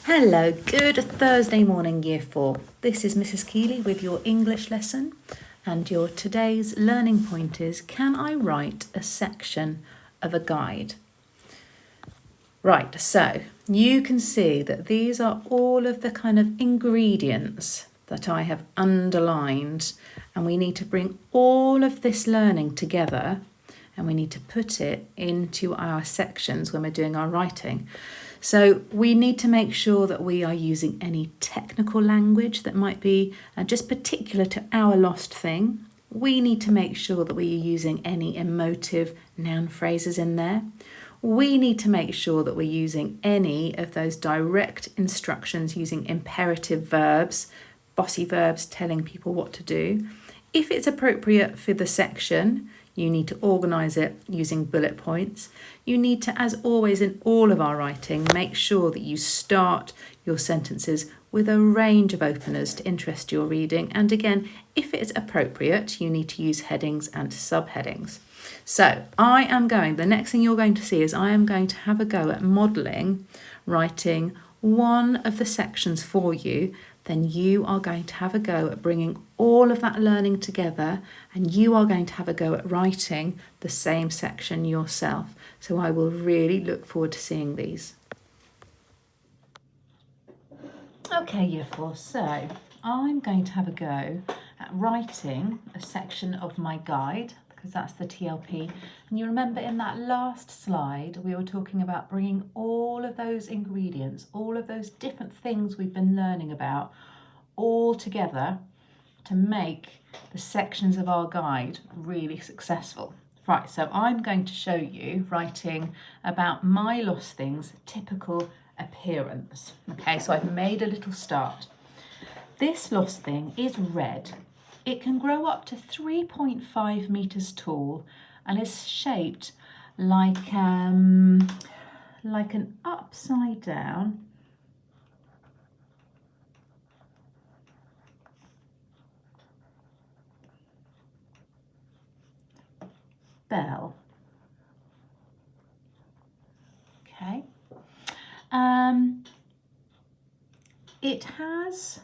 Hello, good Thursday morning, Year 4. This is Mrs. Keeley with your English lesson, and your today's learning point is, can I write a section of a guide? Right, so you can see that these are all of the kind of ingredients that I have underlined, and we need to bring all of this learning together and we need to put it into our sections when we're doing our writing. So we need to make sure that we are using any technical language that might be just particular to our lost thing. We need to make sure that we are using any emotive noun phrases in there. We need to make sure that we're using any of those direct instructions using imperative verbs, bossy verbs telling people what to do. If it's appropriate for the section, you need to organise it using bullet points. You need to, as always in all of our writing, make sure that you start your sentences with a range of openers to interest your reading. And again, if it's appropriate, you need to use headings and subheadings. So the next thing you're going to see is I am going to have a go at modelling writing one of the sections for you. Then you are going to have a go at bringing all of that learning together, and you are going to have a go at writing the same section yourself. So I will really look forward to seeing these. Okay, Year 4, so I'm going to have a go at writing a section of my guide, because that's the TLP. And you remember in that last slide, we were talking about bringing all of those ingredients, all of those different things we've been learning about, all together to make the sections of our guide really successful. Right, so I'm going to show you writing about my lost things' typical appearance. Okay, so I've made a little start. This lost thing is red. It can grow up to 3.5 meters tall and is shaped like an upside down bell. Okay. It has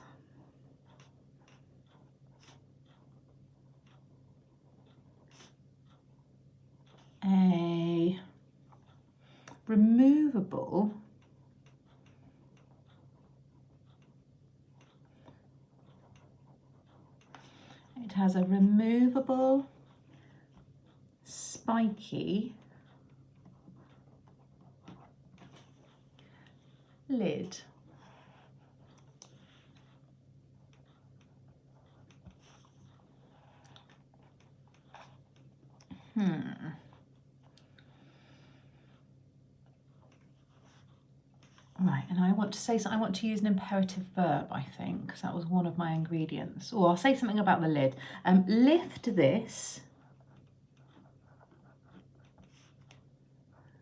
a removable spiky lid. Right, and I want to use an imperative verb, I think, because that was one of my ingredients. Or I'll say something about the lid. Lift this.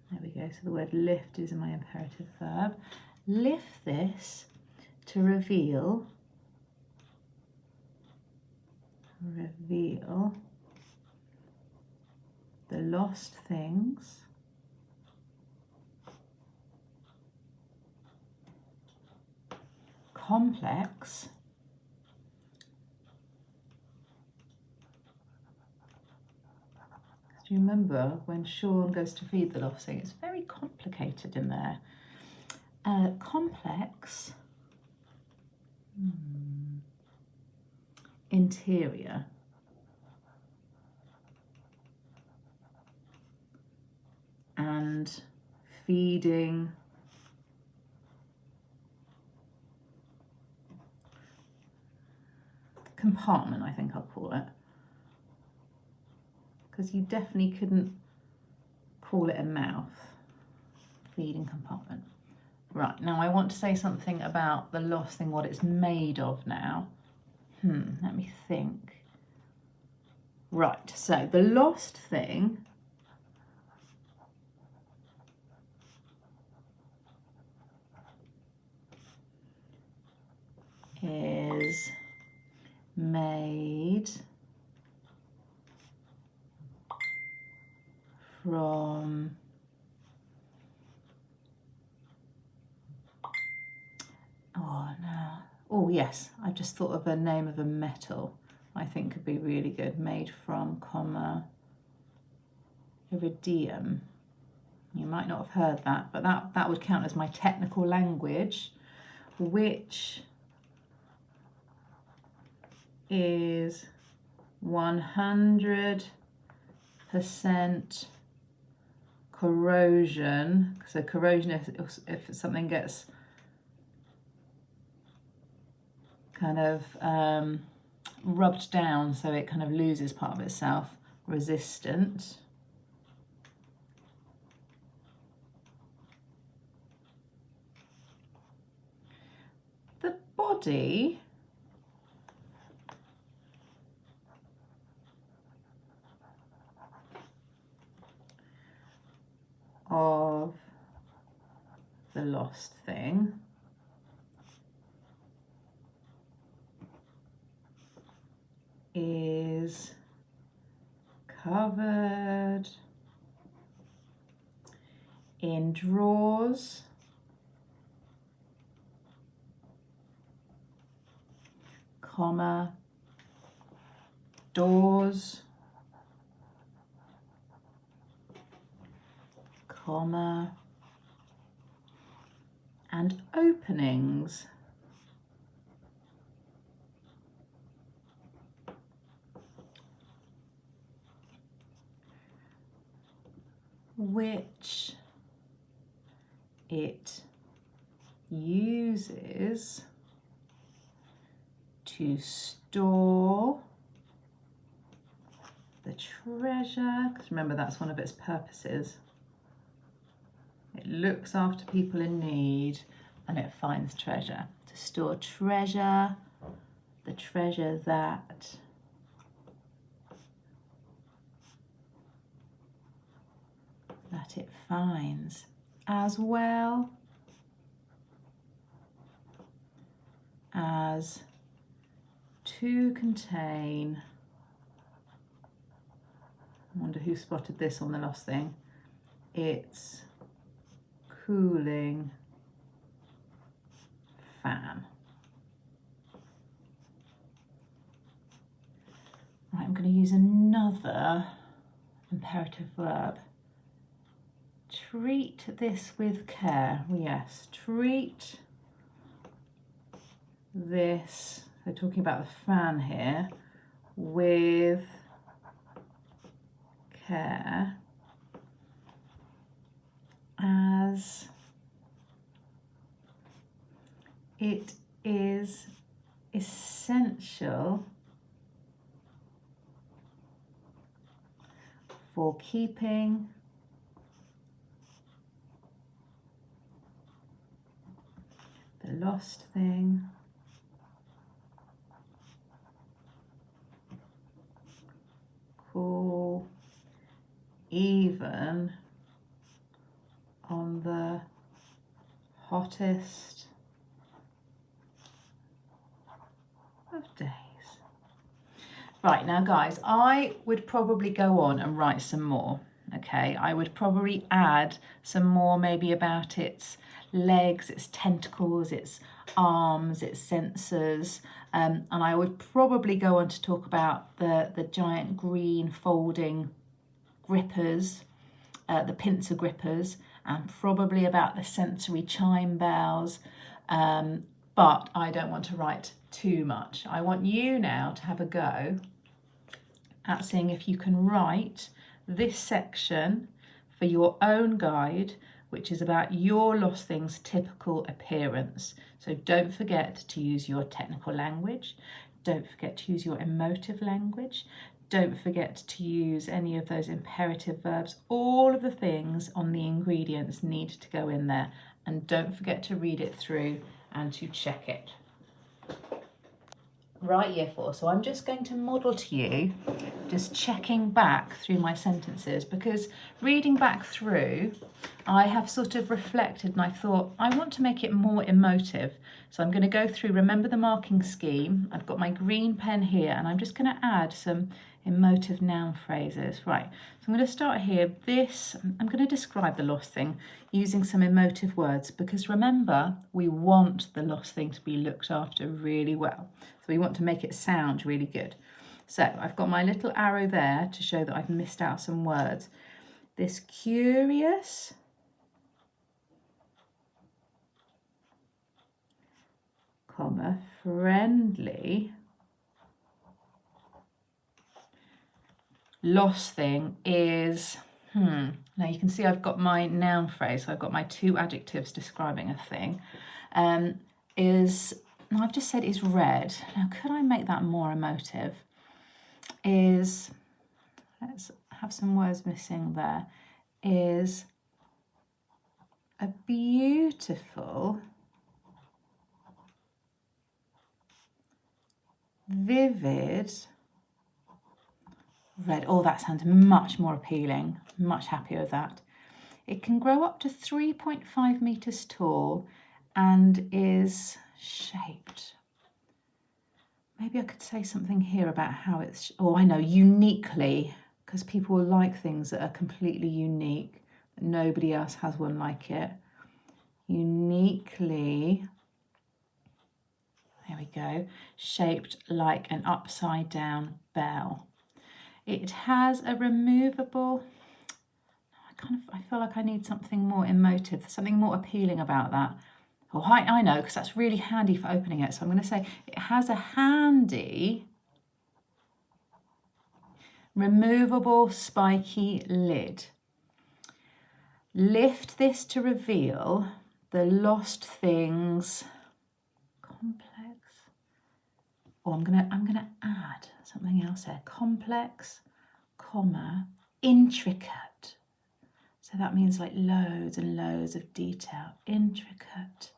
There we go, so the word lift is in my imperative verb. Lift this to reveal the lost things complex do you remember when Sean goes to feed the lost thing? It's very complicated in there. Complex interior. And feeding compartment, I think I'll call it. Because you definitely couldn't call it a mouth. Feeding compartment. Right, now I want to say something about the lost thing, what it's made of now. Let me think. Right, so the lost thing is made from no. Oh yes, I just thought of a name of a metal I think could be really good, made from, iridium. You might not have heard that, but that would count as my technical language, which is 100% corrosion. So corrosion is if something gets kind of rubbed down so it kind of loses part of itself, resistant. The body of the lost thing is covered in drawers, comma, doors, comma, and openings. Which it uses to store the treasure, because remember that's one of its purposes. It looks after people in need and it finds treasure. To store treasure, the treasure that it finds, as well as to contain, I wonder who spotted this on the lost thing, its cooling fan. Right, I'm going to use another imperative verb. Treat this with care. Yes, treat this, they're talking about the fan here, with care, as it is essential for keeping the lost thing cool, even on the hottest of days. Right, now guys, I would probably go on and write some more. Okay, I would probably add some more maybe about its legs, its tentacles, its arms, its sensors, and I would probably go on to talk about the giant green folding grippers, the pincer grippers, and probably about the sensory chime bells, but I don't want to write too much. I want you now to have a go at seeing if you can write this section for your own guide, which is about your lost thing's typical appearance. So don't forget to use your technical language. Don't forget to use your emotive language. Don't forget to use any of those imperative verbs. All of the things on the ingredients need to go in there. And don't forget to read it through and to check it. Right, year 4, so I'm just going to model to you, just checking back through my sentences, because reading back through, I have sort of reflected and I thought, I want to make it more emotive. So I'm going to go through, remember the marking scheme, I've got my green pen here, and I'm just going to add some Emotive noun phrases. Right, so I'm going to start here. I'm going to describe the lost thing using some emotive words, because remember, we want the lost thing to be looked after really well. So we want to make it sound really good. So I've got my little arrow there to show that I've missed out some words. This curious, comma, friendly, lost thing is, now you can see I've got my noun phrase, so I've got my two adjectives describing a thing, I've just said is red. Now, could I make that more emotive? Let's have some words missing there, is a beautiful, vivid, red. Oh, that sounds much more appealing, much happier with that. It can grow up to 3.5 meters tall and is shaped. Maybe I could say something here about how it's, I know, uniquely, because people will like things that are completely unique, but nobody else has one like it. Uniquely, there we go, shaped like an upside down bell. It has a removable, I feel like I need something more emotive, something more appealing about that. Oh, I know, because that's really handy for opening it. So I'm going to say it has a handy, removable, spiky lid. Lift this to reveal the lost things. Complex. Oh, I'm gonna add something else there. Complex, comma, intricate. So that means like loads and loads of detail. Intricate,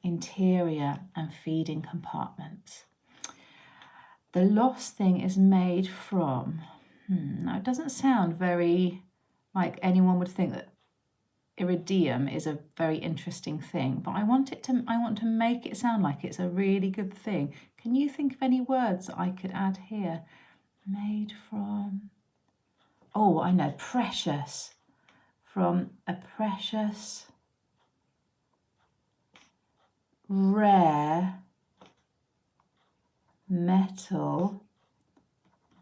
interior and feeding compartments. The lost thing is made from, now it doesn't sound very like anyone would think that iridium is a very interesting thing, but I want to make it sound like it's a really good thing. Can you think of any words that I could add here? Made from, I know, precious. From a precious, rare metal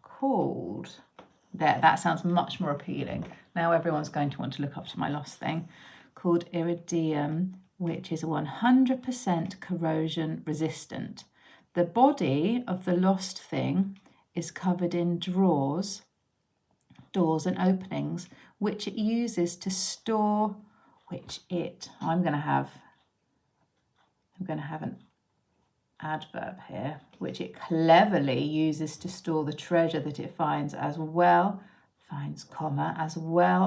called, there, that sounds much more appealing. Now everyone's going to want to look up to my lost thing, called iridium, which is 100% corrosion resistant. The body of the lost thing is covered in doors and openings, which it uses to store, I'm going to have an adverb here, which it cleverly uses to store the treasure that it finds, as well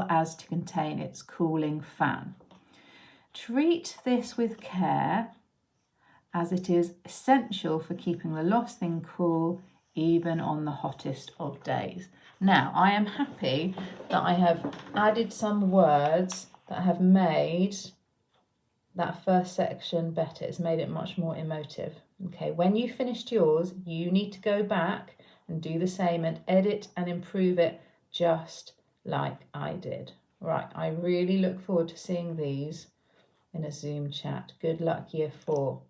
as to contain its cooling fan. Treat this with care, as it is essential for keeping the lost thing cool even on the hottest of days. Now, I am happy that I have added some words that have made that first section better. It's made it much more emotive. Okay, when you finished yours, you need to go back and do the same and edit and improve it just like I did. Right, I really look forward to seeing these in a Zoom chat. Good luck, Year 4.